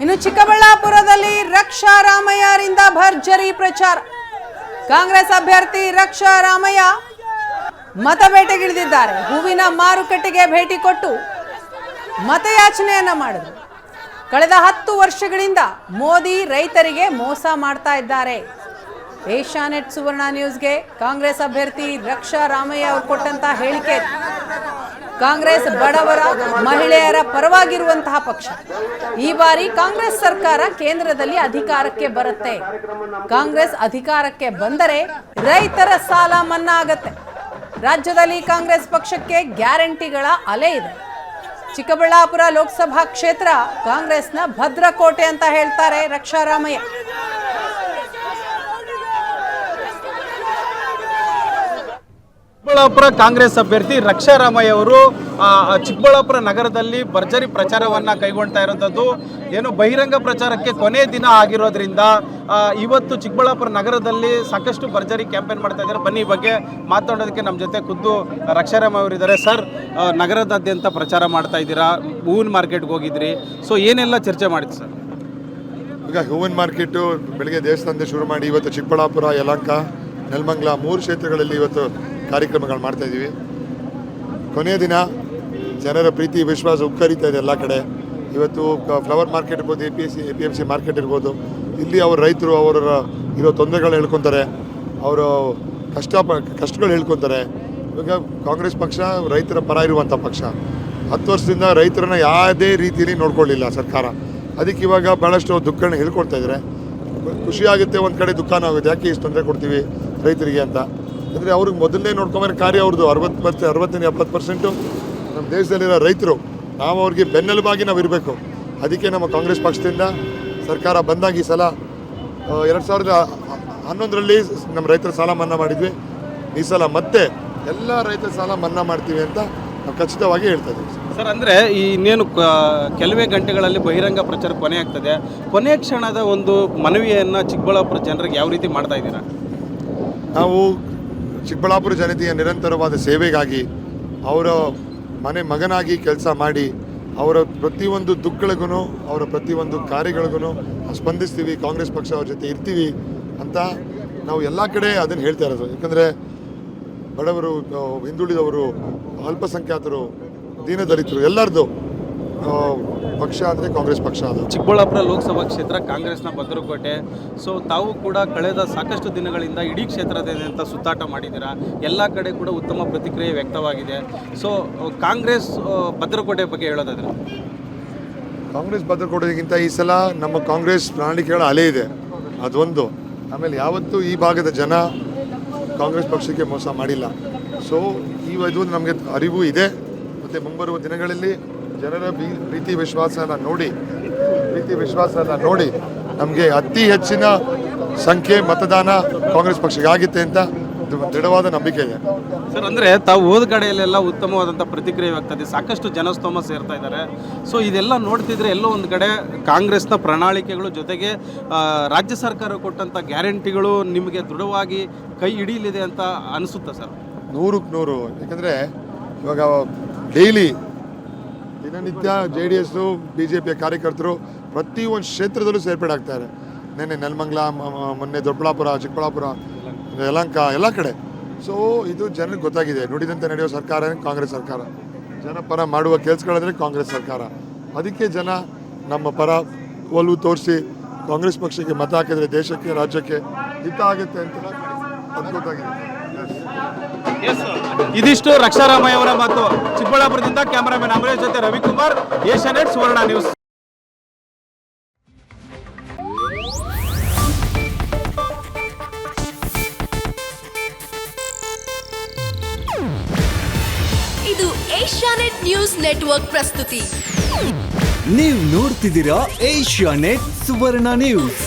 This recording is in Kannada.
ಇನ್ನು ಚಿಕ್ಕಬಳ್ಳಾಪುರದಲ್ಲಿ ರಕ್ಷಾ ರಾಮಯ್ಯ ಅವರಿಂದ ಭರ್ಜರಿ ಪ್ರಚಾರ. ಕಾಂಗ್ರೆಸ್ ಅಭ್ಯರ್ಥಿ ರಕ್ಷಾ ರಾಮಯ್ಯ ಮತಬೇಟೆಗಿಳಿದಿದ್ದಾರೆ. ಹೂವಿನ ಮಾರುಕಟ್ಟೆಗೆ ಭೇಟಿ ಕೊಟ್ಟು ಮತಯಾಚನೆಯನ್ನ ಮಾಡಿದರು. ಕಳೆದ 10 ವರ್ಷಗಳಿಂದ ಮೋದಿ ರೈತರಿಗೆ ಮೋಸ ಮಾಡ್ತಾ ಇದ್ದಾರೆ. ಏಷ್ಯಾನೆಟ್ ಸುವರ್ಣ ನ್ಯೂಸ್ಗೆ ಕಾಂಗ್ರೆಸ್ ಅಭ್ಯರ್ಥಿ ರಕ್ಷಾ ರಾಮಯ್ಯ ಅವರು ಕೊಟ್ಟಂತ ಹೇಳಿಕೆ, ಕಾಂಗ್ರೆಸ್ ಬಡವರ ಮಹಿಳೆಯರ ಪರವಾಗಿರುವಂತಹ ಪಕ್ಷ. ಈ ಬಾರಿ ಕಾಂಗ್ರೆಸ್ ಸರ್ಕಾರ ಕೇಂದ್ರದಲ್ಲಿ ಅಧಿಕಾರಕ್ಕೆ ಬರುತ್ತೆ. ಕಾಂಗ್ರೆಸ್ ಅಧಿಕಾರಕ್ಕೆ ಬಂದರೆ ರೈತರ ಸಾಲ ಮನ್ನಾ ಆಗತ್ತೆ. ರಾಜ್ಯದಲ್ಲಿ ಕಾಂಗ್ರೆಸ್ ಪಕ್ಷಕ್ಕೆ ಗ್ಯಾರಂಟಿಗಳ ಅಲೆ ಇದೆ. ಚಿಕ್ಕಬಳ್ಳಾಪುರ ಲೋಕಸಭಾ ಕ್ಷೇತ್ರ ಕಾಂಗ್ರೆಸ್ನ ಭದ್ರಕೋಟೆ ಅಂತ ಹೇಳ್ತಾರೆ ರಕ್ಷಾ ರಾಮಯ್ಯ. ಚಿಕ್ಕಬಳ್ಳಾಪುರ ಕಾಂಗ್ರೆಸ್ ಅಭ್ಯರ್ಥಿ ರಕ್ಷಾ ರಾಮಯ್ಯ ಅವರು ಚಿಕ್ಕಬಳ್ಳಾಪುರ ನಗರದಲ್ಲಿ ಭರ್ಜರಿ ಪ್ರಚಾರವನ್ನು ಕೈಗೊಳ್ತಾ ಇರೋಂಥದ್ದು. ಏನು ಬಹಿರಂಗ ಪ್ರಚಾರಕ್ಕೆ ಕೊನೆ ದಿನ ಆಗಿರೋದ್ರಿಂದ ಇವತ್ತು ಚಿಕ್ಕಬಳ್ಳಾಪುರ ನಗರದಲ್ಲಿ ಸಾಕಷ್ಟು ಭರ್ಜರಿ ಕ್ಯಾಂಪೇನ್ ಮಾಡ್ತಾ ಇದ್ದಾರೆ. ಬನ್ನಿ ಈ ಬಗ್ಗೆ ಮಾತಾಡೋದಕ್ಕೆ ನಮ್ಮ ಜೊತೆ ಖುದ್ದು ರಕ್ಷಾ ರಾಮಯ್ಯ ಅವರಿದ್ದಾರೆ. ಸರ್, ನಗರದಾದ್ಯಂತ ಪ್ರಚಾರ ಮಾಡ್ತಾ ಇದ್ದೀರಾ, ಹೂವಿನ ಮಾರ್ಕೆಟ್ಗೆ ಹೋಗಿದ್ರಿ, ಸೊ ಏನೆಲ್ಲ ಚರ್ಚೆ ಮಾಡಿತ್ತು ಸರ್? ಈಗ ಹೂವಿನ ಮಾರ್ಕೆಟು ಬೆಳಗ್ಗೆ ದೇವಸ್ಥಾನದಿಂದ ಶುರು ಮಾಡಿ ಇವತ್ತು ಚಿಕ್ಕಬಳ್ಳಾಪುರ, ಯಲಹಂಕ, ನೆಲಮಂಗಲ 3 ಕ್ಷೇತ್ರಗಳಲ್ಲಿ ಇವತ್ತು ಕಾರ್ಯಕ್ರಮಗಳು ಮಾಡ್ತಾಯಿದ್ದೀವಿ. ಕೊನೆಯ ದಿನ ಜನರ ಪ್ರೀತಿ ವಿಶ್ವಾಸ ಉಕ್ಕರಿತಾ ಇದೆ ಎಲ್ಲ ಕಡೆ. ಇವತ್ತು ಫ್ಲವರ್ ಮಾರ್ಕೆಟ್ ಇರ್ಬೋದು, APMC ಮಾರ್ಕೆಟ್ ಇರ್ಬೋದು, ಇಲ್ಲಿ ಅವ್ರ ರೈತರು ಅವರ ಇರೋ ತೊಂದರೆಗಳು ಹೇಳ್ಕೊತಾರೆ, ಅವರ ಕಷ್ಟಗಳು ಹೇಳ್ಕೊತಾರೆ. ಇವಾಗ ಕಾಂಗ್ರೆಸ್ ಪಕ್ಷ ರೈತರ ಪರ ಇರುವಂಥ ಪಕ್ಷ. 10 ವರ್ಷದಿಂದ ರೈತರನ್ನ ಯಾವುದೇ ರೀತಿಯಲ್ಲಿ ನೋಡ್ಕೊಳ್ಳಿಲ್ಲ ಸರ್ಕಾರ. ಅದಕ್ಕೆ ಇವಾಗ ಭಾಳಷ್ಟು ದುಃಖಗಳನ್ನ ಹೇಳ್ಕೊಡ್ತಾ ಇದ್ದಾರೆ. ಖುಷಿಯಾಗುತ್ತೆ, ಒಂದು ಕಡೆ ದುಃಖನೂ ಆಗುತ್ತೆ. ಯಾಕೆ ಇಷ್ಟು ತೊಂದರೆ ಕೊಡ್ತೀವಿ ರೈತರಿಗೆ ಅಂತ. ಅಂದರೆ ಅವ್ರಿಗೆ ಮೊದಲನೇ ನೋಡ್ಕೊಂಬರೋ ಕಾರ್ಯ ಅವ್ರದ್ದು 60-70% ನಮ್ಮ ದೇಶದಲ್ಲಿರೋ ರೈತರು. ನಾವು ಅವ್ರಿಗೆ ಬೆನ್ನೆಲುಬಾಗಿ ನಾವು ಇರಬೇಕು. ಅದಕ್ಕೆ ನಮ್ಮ ಕಾಂಗ್ರೆಸ್ ಪಕ್ಷದಿಂದ ಸರ್ಕಾರ ಬಂದಾಗ ಈ ಸಲ 2011ರಲ್ಲಿ ನಮ್ಮ ರೈತರ ಸಾಲ ಮನ್ನಾ ಮಾಡಿದ್ವಿ. ಈ ಸಲ ಮತ್ತೆ ಎಲ್ಲ ರೈತರ ಸಾಲ ಮನ್ನಾ ಮಾಡ್ತೀವಿ ಅಂತ ನಾವು ಖಚಿತವಾಗಿ ಹೇಳ್ತಾ ಇದ್ದೀವಿ ಸರ್. ಅಂದರೆ ಈ ಇನ್ನೇನು ಕೆಲವೇ ಗಂಟೆಗಳಲ್ಲಿ ಬಹಿರಂಗ ಪ್ರಚಾರ ಕೊನೆ ಆಗ್ತದೆ. ಕೊನೆಯ ಕ್ಷಣದ ಒಂದು ಮನವಿಯನ್ನು ಚಿಕ್ಕಬಳ್ಳಾಪುರ ಜನರಿಗೆ ಯಾವ ರೀತಿ ಮಾಡ್ತಾ ಇದ್ದೀರಾ? ನಾವು ಚಿಕ್ಕಬಳ್ಳಾಪುರ ಜನತೆಯ ನಿರಂತರವಾದ ಸೇವೆಗಾಗಿ ಅವರ ಮಗನಾಗಿ ಕೆಲಸ ಮಾಡಿ ಅವರ ಪ್ರತಿಯೊಂದು ದುಃಖಗಳಿಗೂ ಅವರ ಪ್ರತಿಯೊಂದು ಕಾರ್ಯಗಳಿಗೂ ಸ್ಪಂದಿಸ್ತೀವಿ. ಕಾಂಗ್ರೆಸ್ ಪಕ್ಷ ಅವ್ರ ಜೊತೆ ಇರ್ತೀವಿ ಅಂತ ನಾವು ಎಲ್ಲ ಕಡೆ ಅದನ್ನು ಹೇಳ್ತಾ ಇರೋದು. ಯಾಕಂದರೆ ಬಡವರು, ಹಿಂದುಳಿದವರು, ಅಲ್ಪಸಂಖ್ಯಾತರು, ದೀನದಲಿತರು ಎಲ್ಲರದ್ದು ಪಕ್ಷ ಅಂದರೆ ಕಾಂಗ್ರೆಸ್ ಪಕ್ಷ. ಅದು ಚಿಕ್ಕಬಳ್ಳಾಪುರ ಲೋಕಸಭಾ ಕ್ಷೇತ್ರ ಕಾಂಗ್ರೆಸ್ನ ಭದ್ರಕೋಟೆ. ಸೊ ತಾವು ಕೂಡ ಕಳೆದ ಸಾಕಷ್ಟು ದಿನಗಳಿಂದ ಇಡೀ ಕ್ಷೇತ್ರದಾದ್ಯಂತ ಸುತ್ತಾಟ ಮಾಡಿದ್ದೀರಾ. ಎಲ್ಲ ಕಡೆ ಕೂಡ ಉತ್ತಮ ಪ್ರತಿಕ್ರಿಯೆ ವ್ಯಕ್ತವಾಗಿದೆ. ಸೊ ಕಾಂಗ್ರೆಸ್ ಭದ್ರಕೋಟೆ ಬಗ್ಗೆ ಹೇಳೋದಾದ್ರೆ? ಕಾಂಗ್ರೆಸ್ ಭದ್ರಕೋಟೆಗಿಂತ ಈ ಸಲ ನಮ್ಮ ಕಾಂಗ್ರೆಸ್ ಪ್ರಣಾಳಿಕೆಗಳ ಅಲೆ ಇದೆ, ಅದೊಂದು. ಆಮೇಲೆ ಯಾವತ್ತೂ ಈ ಭಾಗದ ಜನ ಕಾಂಗ್ರೆಸ್ ಪಕ್ಷಕ್ಕೆ ಮೋಸ ಮಾಡಿಲ್ಲ. ಸೊ ಇದು ನಮಗೆ ಅರಿವು ಇದೆ. ಮತ್ತು ಮುಂಬರುವ ದಿನಗಳಲ್ಲಿ ಜನರ ಪ್ರೀತಿ ವಿಶ್ವಾಸನ ನೋಡಿ ನಮಗೆ ಅತಿ ಹೆಚ್ಚಿನ ಸಂಖ್ಯೆ ಮತದಾನ ಕಾಂಗ್ರೆಸ್ ಪಕ್ಷಕ್ಕೆ ಆಗುತ್ತೆ ಅಂತ ದೃಢವಾದ ನಂಬಿಕೆ ಇದೆ ಸರ್. ಅಂದರೆ ತಾವು ಹೋದ ಕಡೆಯಲ್ಲೆಲ್ಲ ಉತ್ತಮವಾದಂಥ ಪ್ರತಿಕ್ರಿಯೆ ವ್ಯಕ್ತದೆ, ಸಾಕಷ್ಟು ಜನಸ್ತೋಮ ಸೇರ್ತಾ ಇದ್ದಾರೆ. ಸೊ ಇದೆಲ್ಲ ನೋಡ್ತಿದ್ರೆ ಎಲ್ಲೋ ಒಂದು ಕಡೆ ಕಾಂಗ್ರೆಸ್ನ ಪ್ರಣಾಳಿಕೆಗಳು ಜೊತೆಗೆ ರಾಜ್ಯ ಸರ್ಕಾರ ಕೊಟ್ಟಂಥ ಗ್ಯಾರಂಟಿಗಳು ನಿಮಗೆ ದೃಢವಾಗಿ ಕೈ ಹಿಡಿಯಲಿದೆ ಅಂತ ಅನಿಸುತ್ತಾ ಸರ್? 100%. ಯಾಕಂದರೆ ಇವಾಗ ಡೈಲಿ ದಿನನಿತ್ಯ JDS BJPಯ ಕಾರ್ಯಕರ್ತರು ಪ್ರತಿಯೊಂದು ಕ್ಷೇತ್ರದಲ್ಲೂ ಸೇರ್ಪಡೆ ಆಗ್ತಾರೆ. ನೆನ್ನೆ ನೆಲಮಂಗಲ, ಮೊನ್ನೆ ದೊಡ್ಡಬಳ್ಳಾಪುರ, ಚಿಕ್ಕಬಳ್ಳಾಪುರ, ಯಲಹಂಕ ಎಲ್ಲ ಕಡೆ. ಸೊ ಇದು ಜನರಿಗೆ ಗೊತ್ತಾಗಿದೆ. ನುಡಿದಂತೆ ನಡೆಯೋ ಸರ್ಕಾರ ಕಾಂಗ್ರೆಸ್ ಸರ್ಕಾರ, ಜನಪರ ಮಾಡುವ ಕೆಲಸಗಳಂದರೆ ಕಾಂಗ್ರೆಸ್ ಸರ್ಕಾರ. ಅದಕ್ಕೆ ಜನ ನಮ್ಮ ಪರ ಒಲವು ತೋರಿಸಿ ಕಾಂಗ್ರೆಸ್ ಪಕ್ಷಕ್ಕೆ ಮತ ಹಾಕಿದರೆ ದೇಶಕ್ಕೆ, ರಾಜ್ಯಕ್ಕೆ ಹಿತ ಆಗುತ್ತೆ ಅಂತ ಅದು ಗೊತ್ತಾಗಿದೆ. ಇದಿಷ್ಟು ರಕ್ಷಾ ರಾಮಯ್ಯ ಅವರ ಮಾತು. ಚಿಕ್ಕಬಳ್ಳಾಪುರದಿಂದ ಕ್ಯಾಮರಾಮನ್ ಅಮರೇಶ್ ಜೊತೆ ರವಿಕುಮಾರ್, ಏಷ್ಯಾನೆಟ್ ಸುವರ್ಣ ನ್ಯೂಸ್. ಇದು ಏಷ್ಯಾನೆಟ್ ನ್ಯೂಸ್ ನೆಟ್ವರ್ಕ್ ಪ್ರಸ್ತುತಿ. ನೀವು ನೋಡ್ತಿದ್ದೀರಾ ಏಷ್ಯಾನೆಟ್ ಸುವರ್ಣ ನ್ಯೂಸ್.